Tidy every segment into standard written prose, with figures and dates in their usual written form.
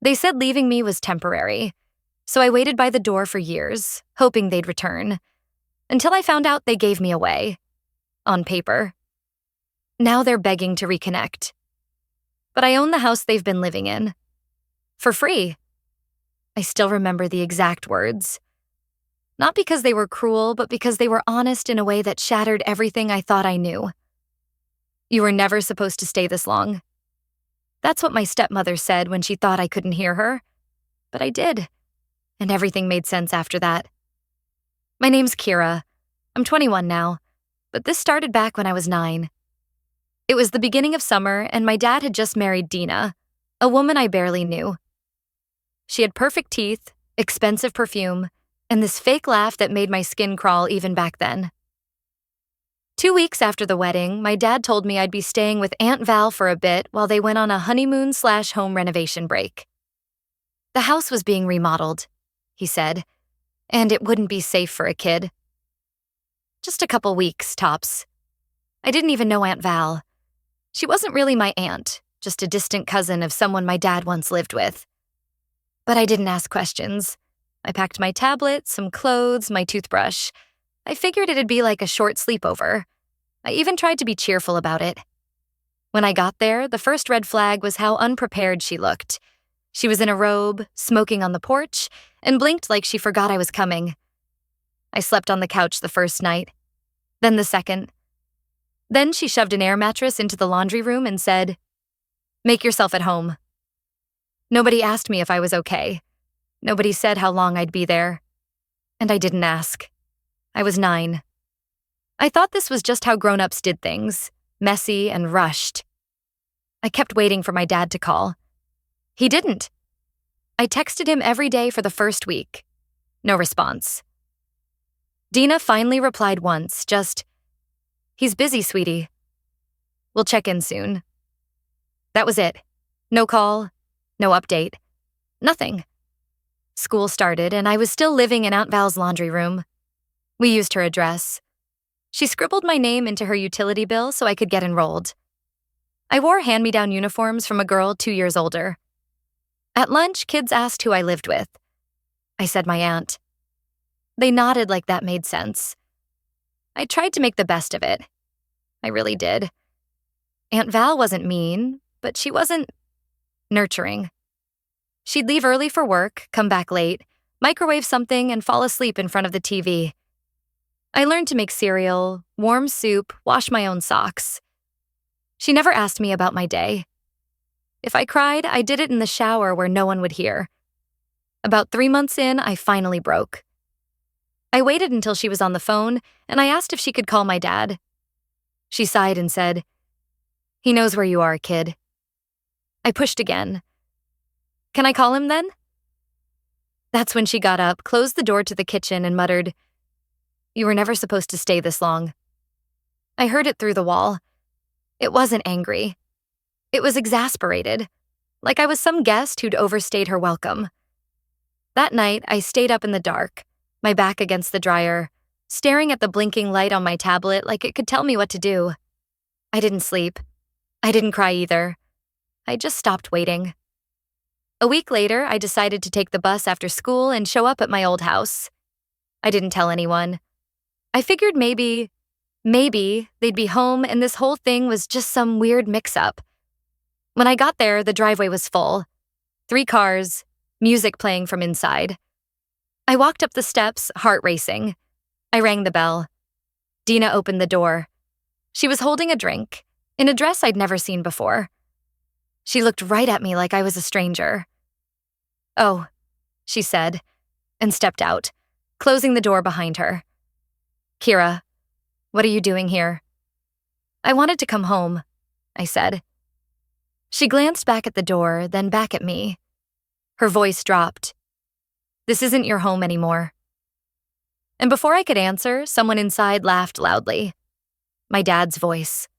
They said leaving me was temporary, so I waited by the door for years, hoping they'd return, until I found out they gave me away. On paper. Now they're begging to reconnect. But I own the house they've been living in. For free. I still remember the exact words. Not because they were cruel, but because they were honest in a way that shattered everything I thought I knew. You were never supposed to stay this long. That's what my stepmother said when she thought I couldn't hear her. But I did. And everything made sense after that. My name's Kira. I'm 21 now, but this started back when I was 9. It was the beginning of summer, and my dad had just married Dina, a woman I barely knew. She had perfect teeth, expensive perfume, and this fake laugh that made my skin crawl even back then. 2 weeks after the wedding, my dad told me I'd be staying with Aunt Val for a bit while they went on a honeymoon/home renovation break. The house was being remodeled, he said, and it wouldn't be safe for a kid. Just a couple weeks, tops. I didn't even know Aunt Val. She wasn't really my aunt, just a distant cousin of someone my dad once lived with. But I didn't ask questions. I packed my tablet, some clothes, my toothbrush. I figured it'd be like a short sleepover. I even tried to be cheerful about it. When I got there, the first red flag was how unprepared she looked. She was in a robe, smoking on the porch, and blinked like she forgot I was coming. I slept on the couch the first night, then the second. Then she shoved an air mattress into the laundry room and said, "Make yourself at home." Nobody asked me if I was okay. Nobody said how long I'd be there. And I didn't ask. I was 9. I thought this was just how grown-ups did things, messy and rushed. I kept waiting for my dad to call. He didn't. I texted him every day for the first week. No response. Dina finally replied once, just, "He's busy, sweetie. We'll check in soon." That was it. No call, no update, nothing. School started, and I was still living in Aunt Val's laundry room. We used her address. She scribbled my name into her utility bill so I could get enrolled. I wore hand-me-down uniforms from a girl 2 years older. At lunch, kids asked who I lived with. I said my aunt. They nodded like that made sense. I tried to make the best of it. I really did. Aunt Val wasn't mean, but she wasn't nurturing. She'd leave early for work, come back late, microwave something, and fall asleep in front of the TV. I learned to make cereal, warm soup, wash my own socks. She never asked me about my day. If I cried, I did it in the shower where no one would hear. About 3 months in, I finally broke. I waited until she was on the phone, and I asked if she could call my dad. She sighed and said, "He knows where you are, kid." I pushed again. "Can I call him then?" That's when she got up, closed the door to the kitchen, and muttered, "You were never supposed to stay this long." I heard it through the wall. It wasn't angry. It was exasperated, like I was some guest who'd overstayed her welcome. That night, I stayed up in the dark, my back against the dryer, staring at the blinking light on my tablet like it could tell me what to do. I didn't sleep. I didn't cry either. I just stopped waiting. A week later, I decided to take the bus after school and show up at my old house. I didn't tell anyone. I figured maybe they'd be home and this whole thing was just some weird mix-up. When I got there, the driveway was full. 3 cars, music playing from inside. I walked up the steps, heart racing. I rang the bell. Dina opened the door. She was holding a drink, in a dress I'd never seen before. She looked right at me like I was a stranger. "Oh," she said, and stepped out, closing the door behind her. "Kira, what are you doing here?" "I wanted to come home," I said. She glanced back at the door, then back at me. Her voice dropped. "This isn't your home anymore." And before I could answer, someone inside laughed loudly. My dad's voice.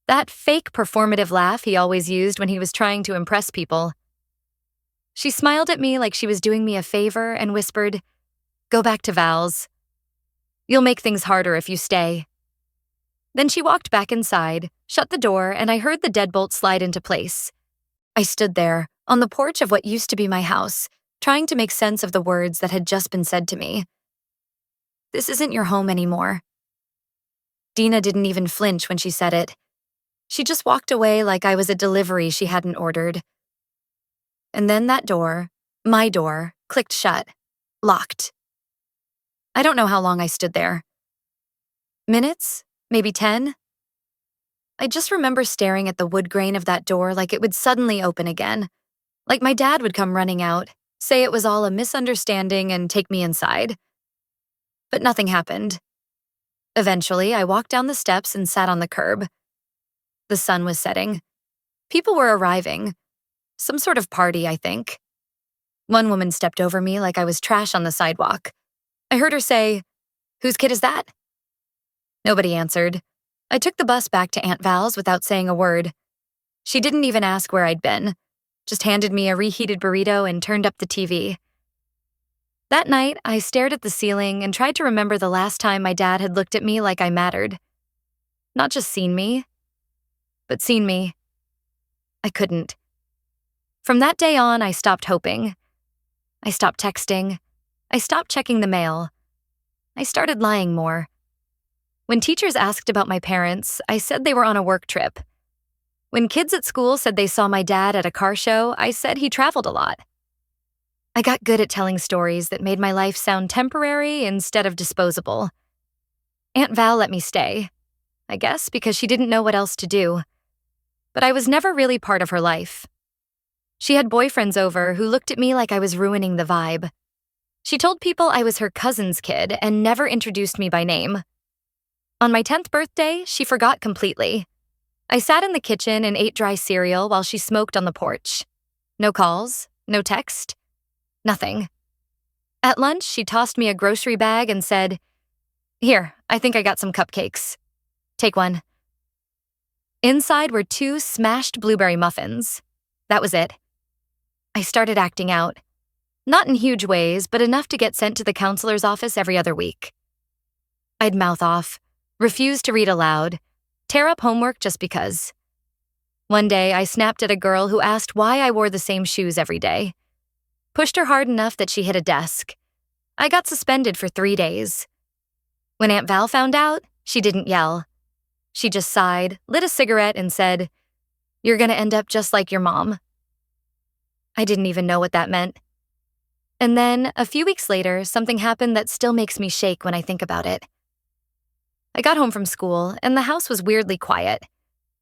That fake performative laugh he always used when he was trying to impress people. She smiled at me like she was doing me a favor and whispered, "Go back to Val's. You'll make things harder if you stay." Then she walked back inside, shut the door, and I heard the deadbolt slide into place. I stood there, on the porch of what used to be my house, trying to make sense of the words that had just been said to me. "This isn't your home anymore." Dina didn't even flinch when she said it. She just walked away like I was a delivery she hadn't ordered. And then that door, my door, clicked shut, locked. I don't know how long I stood there. Minutes? Maybe 10? I just remember staring at the wood grain of that door like it would suddenly open again, like my dad would come running out, say it was all a misunderstanding and take me inside. But nothing happened. Eventually, I walked down the steps and sat on the curb. The sun was setting. People were arriving. Some sort of party, I think. One woman stepped over me like I was trash on the sidewalk. I heard her say, "Whose kid is that?" Nobody answered. I took the bus back to Aunt Val's without saying a word. She didn't even ask where I'd been, just handed me a reheated burrito and turned up the TV. That night, I stared at the ceiling and tried to remember the last time my dad had looked at me like I mattered. Not just seen me, but seen me. I couldn't. From that day on, I stopped hoping. I stopped texting. I stopped checking the mail. I started lying more. When teachers asked about my parents, I said they were on a work trip. When kids at school said they saw my dad at a car show, I said he traveled a lot. I got good at telling stories that made my life sound temporary instead of disposable. Aunt Val let me stay, I guess because she didn't know what else to do. But I was never really part of her life. She had boyfriends over who looked at me like I was ruining the vibe. She told people I was her cousin's kid and never introduced me by name. On my 10th birthday, she forgot completely. I sat in the kitchen and ate dry cereal while she smoked on the porch. No calls, no text, nothing. At lunch, she tossed me a grocery bag and said, "Here, I think I got some cupcakes. Take one." Inside were 2 smashed blueberry muffins. That was it. I started acting out. Not in huge ways, but enough to get sent to the counselor's office every other week. I'd mouth off, refuse to read aloud, tear up homework just because. One day, I snapped at a girl who asked why I wore the same shoes every day. Pushed her hard enough that she hit a desk. I got suspended for 3 days. When Aunt Val found out, she didn't yell. She just sighed, lit a cigarette, and said, "You're gonna end up just like your mom." I didn't even know what that meant. And then, a few weeks later, something happened that still makes me shake when I think about it. I got home from school, and the house was weirdly quiet.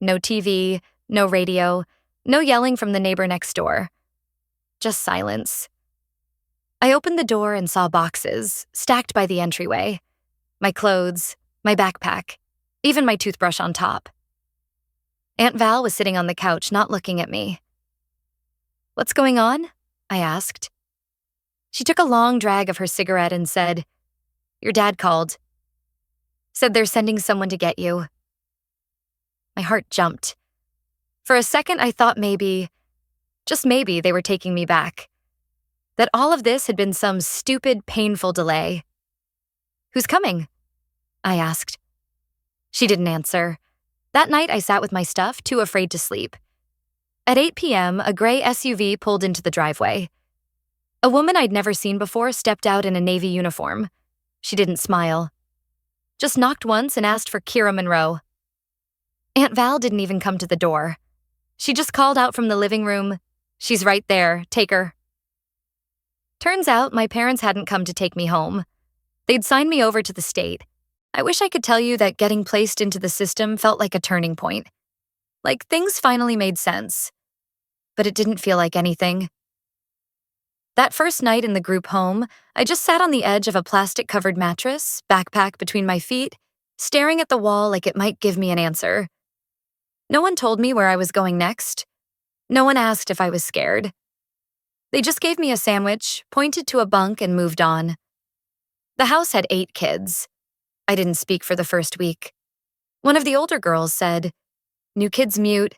No TV, no radio, no yelling from the neighbor next door. Just silence. I opened the door and saw boxes, stacked by the entryway. My clothes, my backpack, even my toothbrush on top. Aunt Val was sitting on the couch, not looking at me. "What's going on?" I asked. She took a long drag of her cigarette and said, "Your dad called. Said they're sending someone to get you." My heart jumped. For a second, I thought maybe, just maybe, they were taking me back. That all of this had been some stupid, painful delay. "Who's coming?" I asked. She didn't answer. That night, I sat with my stuff, too afraid to sleep. At 8 p.m., a gray SUV pulled into the driveway. A woman I'd never seen before stepped out in a Navy uniform. She didn't smile. Just knocked once and asked for Kira Monroe. Aunt Val didn't even come to the door. She just called out from the living room, "She's right there, take her." Turns out my parents hadn't come to take me home. They'd signed me over to the state. I wish I could tell you that getting placed into the system felt like a turning point. Like things finally made sense. But it didn't feel like anything. That first night in the group home, I just sat on the edge of a plastic-covered mattress, backpack between my feet, staring at the wall like it might give me an answer. No one told me where I was going next. No one asked if I was scared. They just gave me a sandwich, pointed to a bunk, and moved on. The house had 8 kids. I didn't speak for the first week. One of the older girls said, "New kids mute,"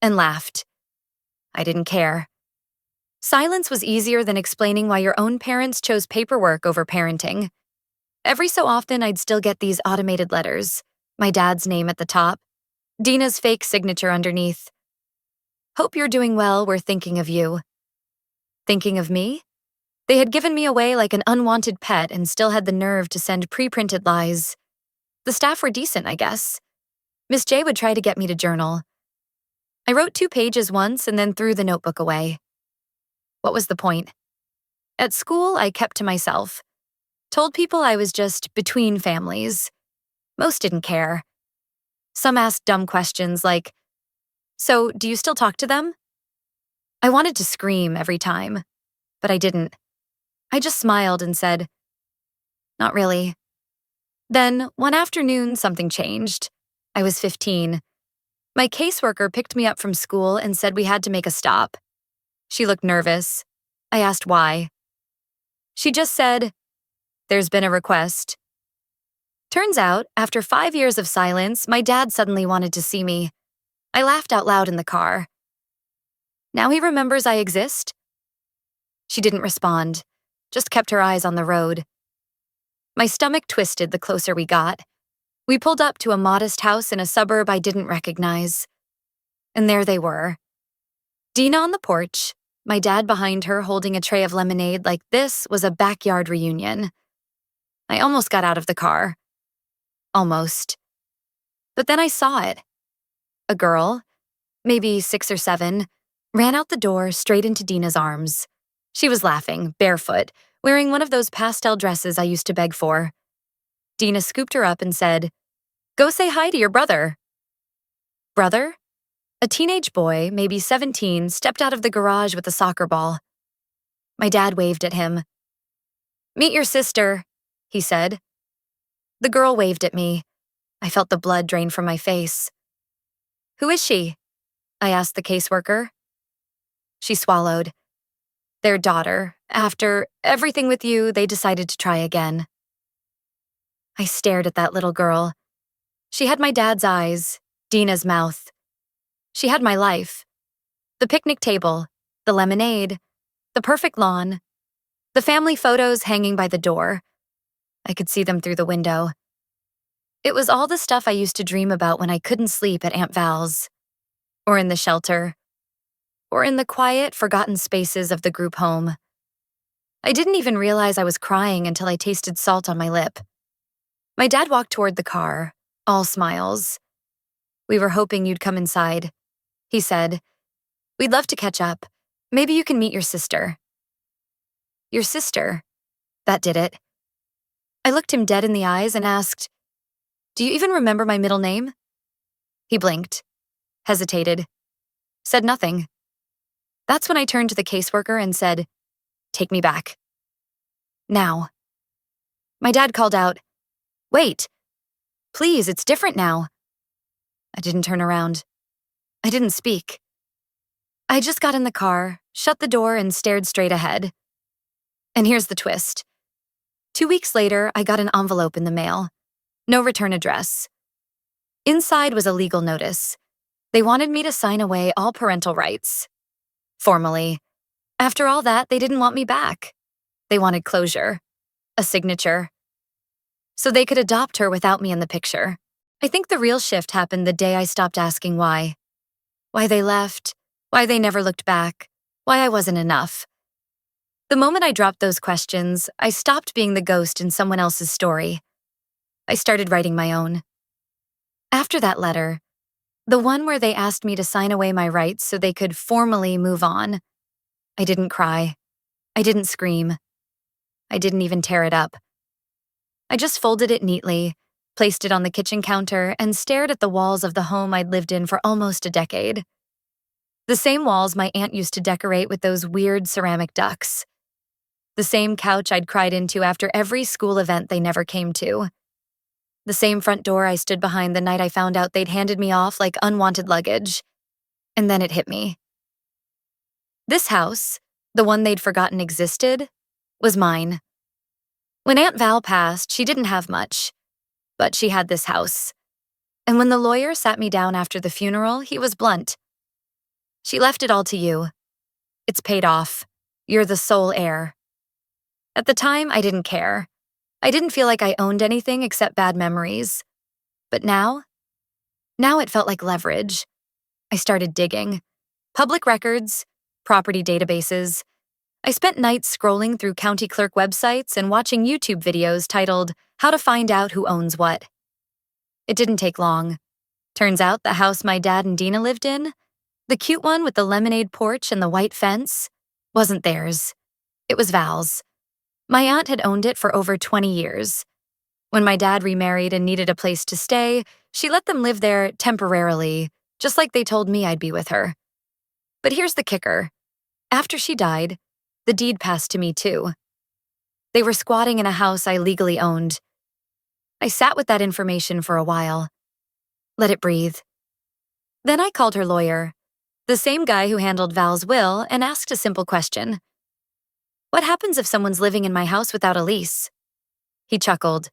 and laughed. I didn't care. Silence was easier than explaining why your own parents chose paperwork over parenting. Every so often, I'd still get these automated letters, my dad's name at the top, Dina's fake signature underneath. Hope you're doing well, we're thinking of you. Thinking of me? They had given me away like an unwanted pet and still had the nerve to send pre-printed lies. The staff were decent, I guess. Miss J would try to get me to journal. I wrote 2 pages once and then threw the notebook away. What was the point? At school, I kept to myself. Told people I was just between families. Most didn't care. Some asked dumb questions like, "So, do you still talk to them?" I wanted to scream every time, but I didn't. I just smiled and said, "Not really." Then, one afternoon, something changed. I was 15. My caseworker picked me up from school and said we had to make a stop. She looked nervous. I asked why. She just said, "There's been a request." Turns out, after 5 years of silence, my dad suddenly wanted to see me. I laughed out loud in the car. Now he remembers I exist? She didn't respond, just kept her eyes on the road. My stomach twisted the closer we got. We pulled up to a modest house in a suburb I didn't recognize. And there they were. Dina on the porch, my dad behind her holding a tray of lemonade like this was a backyard reunion. I almost got out of the car. Almost. But then I saw it. A girl, maybe 6 or 7, ran out the door straight into Dina's arms. She was laughing, barefoot, wearing one of those pastel dresses I used to beg for. Dina scooped her up and said, "Go say hi to your brother." Brother? A teenage boy, maybe 17, stepped out of the garage with a soccer ball. My dad waved at him. "Meet your sister," he said. The girl waved at me. I felt the blood drain from my face. "Who is she?" I asked the caseworker. She swallowed. "Their daughter. After everything with you, they decided to try again." I stared at that little girl. She had my dad's eyes, Dina's mouth. She had my life. The picnic table, the lemonade, the perfect lawn, the family photos hanging by the door. I could see them through the window. It was all the stuff I used to dream about when I couldn't sleep at Aunt Val's, or in the shelter, or in the quiet, forgotten spaces of the group home. I didn't even realize I was crying until I tasted salt on my lip. My dad walked toward the car, all smiles. "We were hoping you'd come inside," he said. "We'd love to catch up. Maybe you can meet your sister." Your sister? That did it. I looked him dead in the eyes and asked, "Do you even remember my middle name?" He blinked, hesitated, said nothing. That's when I turned to the caseworker and said, "Take me back. Now." My dad called out, "Wait. Please, it's different now." I didn't turn around. I didn't speak. I just got in the car, shut the door, and stared straight ahead. And here's the twist. 2 weeks later, I got an envelope in the mail. No return address. Inside was a legal notice. They wanted me to sign away all parental rights. Formally. After all that, they didn't want me back. They wanted closure. A signature. So they could adopt her without me in the picture. I think the real shift happened the day I stopped asking why. Why they left, why they never looked back, why I wasn't enough. The moment I dropped those questions, I stopped being the ghost in someone else's story. I started writing my own. After that letter, the one where they asked me to sign away my rights so they could formally move on, I didn't cry. I didn't scream. I didn't even tear it up. I just folded it neatly, placed it on the kitchen counter, and stared at the walls of the home I'd lived in for almost a decade. The same walls my aunt used to decorate with those weird ceramic ducks. The same couch I'd cried into after every school event they never came to. The same front door I stood behind the night I found out they'd handed me off like unwanted luggage. And then it hit me. This house, the one they'd forgotten existed, was mine. When Aunt Val passed, she didn't have much, but she had this house. And when the lawyer sat me down after the funeral, he was blunt. "She left it all to you. It's paid off. You're the sole heir." At the time, I didn't care. I didn't feel like I owned anything except bad memories. But now it felt like leverage. I started digging. Public records, property databases. I spent nights scrolling through county clerk websites and watching YouTube videos titled, How to Find Out Who Owns What. It didn't take long. Turns out the house my dad and Dina lived in, the cute one with the lemonade porch and the white fence, wasn't theirs. It was Val's. My aunt had owned it for over 20 years. When my dad remarried and needed a place to stay, she let them live there temporarily, just like they told me I'd be with her. But here's the kicker. After she died, the deed passed to me too. They were squatting in a house I legally owned. I sat with that information for a while. Let it breathe. Then I called her lawyer, the same guy who handled Val's will, and asked a simple question. What happens if someone's living in my house without a lease? He chuckled.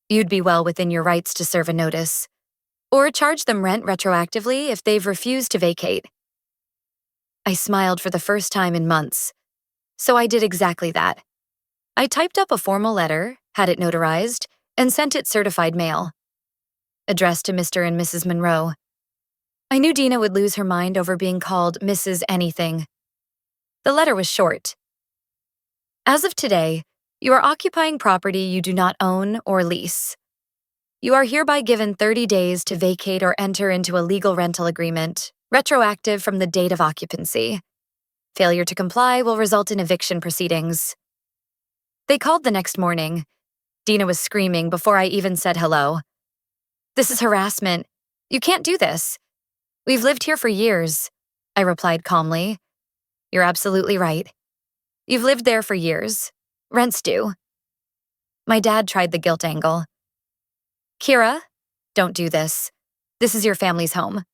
You'd be well within your rights to serve a notice, or charge them rent retroactively if they've refused to vacate. I smiled for the first time in months, so I did exactly that. I typed up a formal letter, had it notarized, and sent it certified mail. Addressed to Mr. and Mrs. Monroe. I knew Dina would lose her mind over being called Mrs. Anything. The letter was short. As of today, you are occupying property you do not own or lease. You are hereby given 30 days to vacate or enter into a legal rental agreement, retroactive from the date of occupancy. Failure to comply will result in eviction proceedings. They called the next morning. Dina was screaming before I even said hello. This is harassment. You can't do this. We've lived here for years, I replied calmly. You're absolutely right. You've lived there for years. Rent's due. My dad tried the guilt angle. Kira, don't do this. This is your family's home.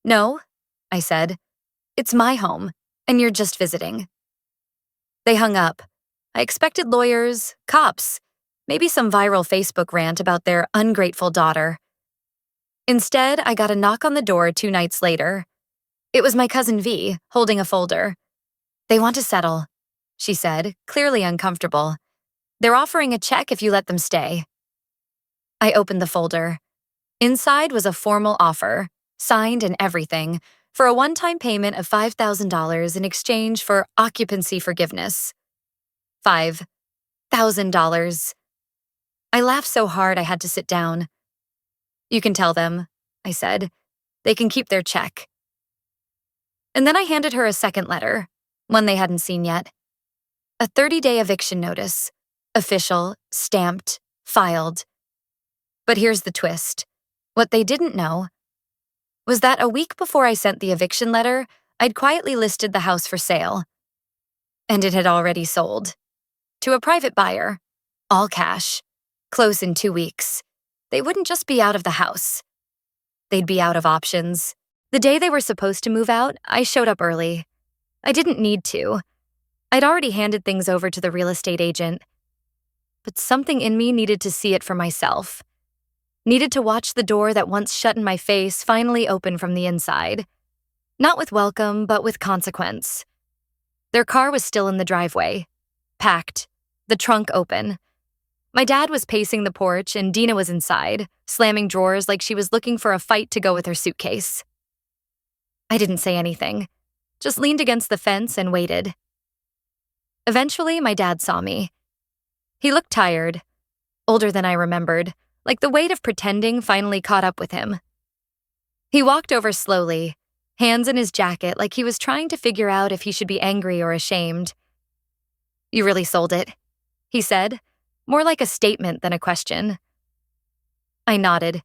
No, I said. It's my home, and you're just visiting. They hung up. I expected lawyers, cops, maybe some viral Facebook rant about their ungrateful daughter. Instead, I got a knock on the door 2 nights later. It was my cousin V, holding a folder. They want to settle, she said, clearly uncomfortable. They're offering a check if you let them stay. I opened the folder. Inside was a formal offer, signed and everything, for a one-time payment of $5,000 in exchange for occupancy forgiveness. $5,000. I laughed so hard I had to sit down. You can tell them, I said. They can keep their check. And then I handed her a second letter, one they hadn't seen yet. A 30-day eviction notice. Official, stamped, filed. But here's the twist. What they didn't know was that a week before I sent the eviction letter, I'd quietly listed the house for sale. And it had already sold. To a private buyer. All cash. Close in 2 weeks. They wouldn't just be out of the house. They'd be out of options. The day they were supposed to move out, I showed up early. I didn't need to. I'd already handed things over to the real estate agent. But something in me needed to see it for myself. Needed to watch the door that once shut in my face finally open from the inside. Not with welcome, but with consequence. Their car was still in the driveway. Packed. The trunk open. My dad was pacing the porch and Dina was inside, slamming drawers like she was looking for a fight to go with her suitcase. I didn't say anything, just leaned against the fence and waited. Eventually, my dad saw me. He looked tired, older than I remembered, like the weight of pretending finally caught up with him. He walked over slowly, hands in his jacket like he was trying to figure out if he should be angry or ashamed. You really sold it, he said, more like a statement than a question. I nodded.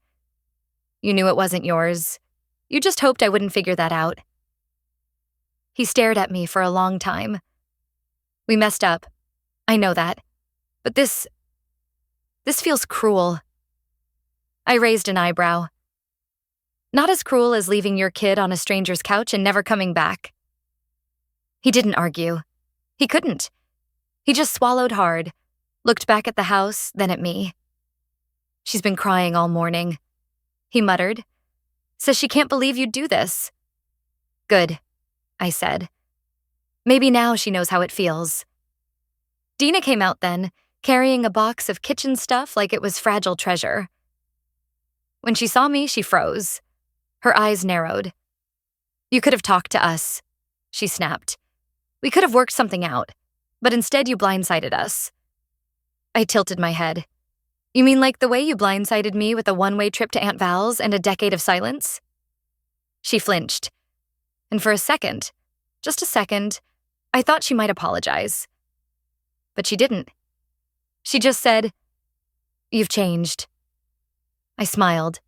You knew it wasn't yours. You just hoped I wouldn't figure that out. He stared at me for a long time. We messed up. I know that. But this feels cruel. I raised an eyebrow. Not as cruel as leaving your kid on a stranger's couch and never coming back. He didn't argue. He couldn't. He just swallowed hard, looked back at the house, then at me. She's been crying all morning, he muttered. Says she can't believe you'd do this. Good, I said. Maybe now she knows how it feels. Dina came out then, carrying a box of kitchen stuff like it was fragile treasure. When she saw me, she froze. Her eyes narrowed. You could have talked to us, she snapped. We could have worked something out, but instead you blindsided us. I tilted my head. You mean like the way you blindsided me with a one-way trip to Aunt Val's and a decade of silence? She flinched. And for a second, just a second, I thought she might apologize. But she didn't. She just said, "You've changed." I smiled.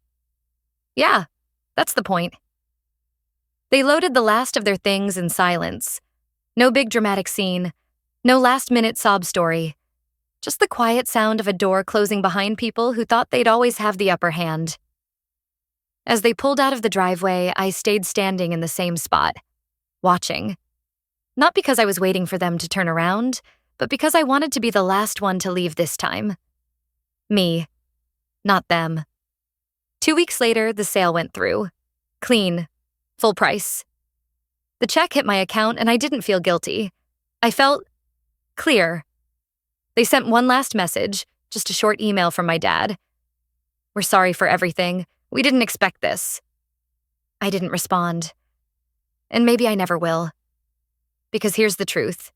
Yeah, that's the point. They loaded the last of their things in silence. No big dramatic scene, no last-minute sob story. Just the quiet sound of a door closing behind people who thought they'd always have the upper hand. As they pulled out of the driveway, I stayed standing in the same spot, watching. Not because I was waiting for them to turn around, but because I wanted to be the last one to leave this time. Me, not them. 2 weeks later, the sale went through. Clean. Full price. The check hit my account and I didn't feel guilty. I felt clear. They sent one last message, just a short email from my dad. "We're sorry for everything. We didn't expect this." I didn't respond. And maybe I never will. Because here's the truth.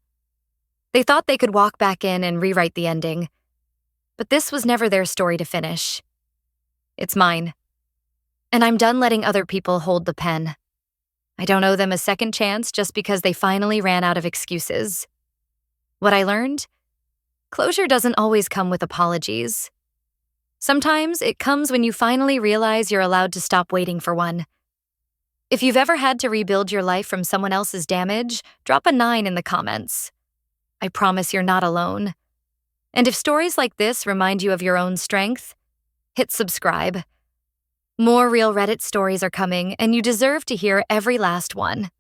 They thought they could walk back in and rewrite the ending. But this was never their story to finish. It's mine. And I'm done letting other people hold the pen. I don't owe them a second chance just because they finally ran out of excuses. What I learned? Closure doesn't always come with apologies. Sometimes it comes when you finally realize you're allowed to stop waiting for one. If you've ever had to rebuild your life from someone else's damage, drop a 9 in the comments. I promise you're not alone. And if stories like this remind you of your own strength, hit subscribe. More real Reddit stories are coming, and you deserve to hear every last one.